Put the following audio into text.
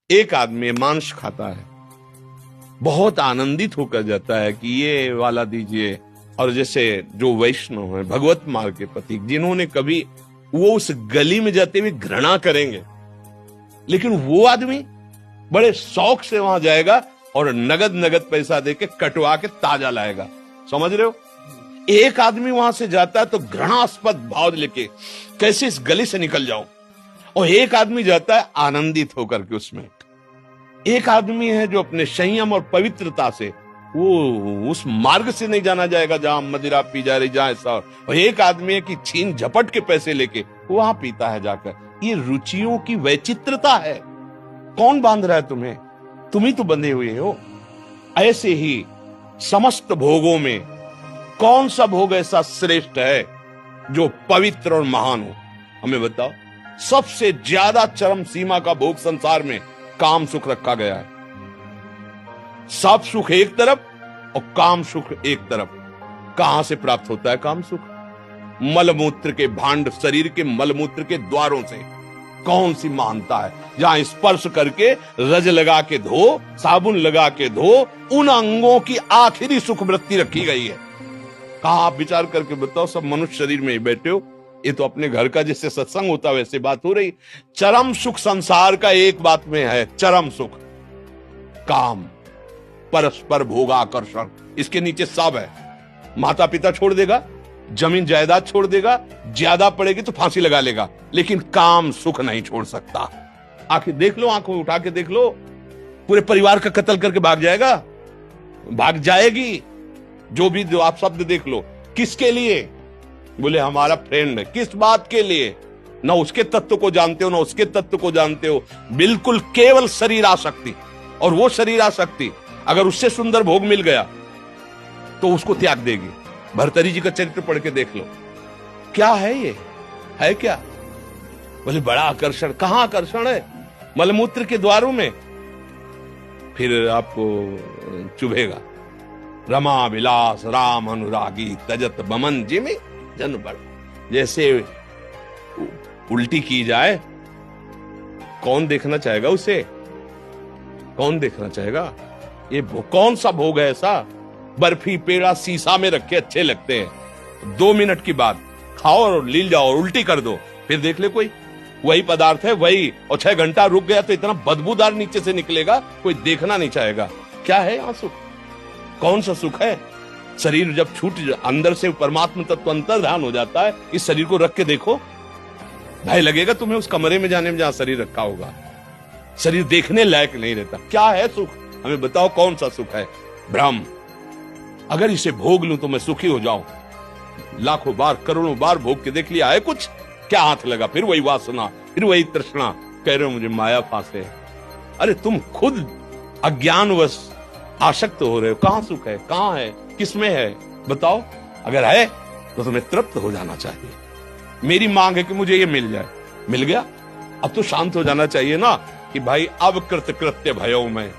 एक आदमी मांस खाता है, बहुत आनंदित होकर जाता है कि ये वाला दीजिए। और जैसे जो वैष्णव है, भगवत मार्ग के प्रतीक, जिन्होंने कभी वो उस गली में जाते हुए घृणा करेंगे, लेकिन वो आदमी बड़े शौक से वहां जाएगा और नगद नगद पैसा देके कटवा के ताजा लाएगा। समझ रहे हो? एक आदमी वहां से जाता है तो घृणास्पद भाव लेके कैसे इस गली से निकल जाऊं, और एक आदमी जाता है आनंदित होकर के उसमें। एक आदमी है जो अपने संयम और पवित्रता से वो उस मार्ग से नहीं जाना जाएगा जहां मदिरा पी जा रही, जहां ऐसा। और एक आदमी है कि छीन झपट के पैसे लेके वहां पीता है जाकर। ये रुचियों की वैचित्रता है। कौन बांध रहा है तुम्हें? तुम ही तो बंधे हुए हो। ऐसे ही समस्त भोगों में कौन सा भोग ऐसा श्रेष्ठ है जो पवित्र और महान हो? हमें बताओ। सबसे ज्यादा चरम सीमा का भोग संसार में काम सुख रखा गया है। सब सुख एक तरफ और काम सुख एक तरफ। कहां से प्राप्त होता है काम सुख? मलमूत्र के भांड, शरीर के मलमूत्र के द्वारों से। कौन सी महानता है जहां स्पर्श करके रज लगा के धो, साबुन लगा के धो, उन अंगों की आखिरी सुख वृत्ति रखी गई है। कहां? आप विचार करके बताओ। सब मनुष्य शरीर में ही बैठे हो। ये तो अपने घर का जिससे सत्संग होता है वैसे बात हो रही। चरम सुख संसार का एक बात में है, चरम सुख काम, परस्पर भोगाकर्षण। इसके नीचे सब है। माता पिता छोड़ देगा, जमीन जायदाद छोड़ देगा, ज्यादा पड़ेगी तो फांसी लगा लेगा, लेकिन काम सुख नहीं छोड़ सकता। आखिर देख लो, आंखों उठा के देख लो, पूरे परिवार का कत्ल करके भाग जाएगा, भाग जाएगी। जो आप शब्द देख लो, किसके लिए? बोले हमारा फ्रेंड है। किस बात के लिए? ना उसके तत्व को जानते हो, ना उसके तत्व को जानते हो। बिल्कुल केवल शरीर आसक्ति। और वो शरीर आसक्ति अगर उससे सुंदर भोग मिल गया तो उसको त्याग देगी। भर्तरी जी का चरित्र पढ़ के देख लो। क्या है ये? है क्या? बोले बड़ा आकर्षण। कहां आकर्षण है? मलमूत्र के द्वारों में। फिर आपको चुभेगा। रमा विलास राम अनुरागी तजत बमन जिमी जन बड़। जैसे उल्टी की जाए, कौन देखना चाहेगा उसे? कौन देखना चाहेगा? ये कौन सा भोग है ऐसा? बर्फी पेड़ा शीशा में रखे अच्छे लगते हैं, 2 मिनट की बात खाओ और लील जाओ और उल्टी कर दो, फिर देख ले कोई। वही पदार्थ है वही, और 6 घंटा रुक गया तो इतना बदबूदार नीचे से निकलेगा, कोई देखना नहीं चाहेगा। क्या है यहाँ सुख? कौन सा सुख है? शरीर जब छूट अंदर से परमात्मा तत्व अंतर्धान हो जाता है, इस शरीर को रख के देखो, भय लगेगा तुम्हें उस कमरे में जाने में जहां शरीर रखा होगा। शरीर देखने लायक नहीं रहता। क्या है सुख? हमें बताओ कौन सा सुख है? भ्रम। अगर इसे भोग लूं तो मैं सुखी हो जाऊं। लाखों बार करोड़ों बार भोग के देख लिया है कुछ? क्या हाथ लगा? फिर वही वासना, फिर वही तृष्णा। कह रहे हो मुझे माया फांसे। अरे तुम खुद अज्ञानवश आसक्त हो रहे हो। कहां सुख है? कहां है? किसमें है? बताओ। अगर है तो तुम्हें तृप्त हो जाना चाहिए। मेरी मांग है कि मुझे ये मिल जाए। मिल गया, अब तो शांत हो जाना चाहिए ना कि भाई अब कृत्य भयो में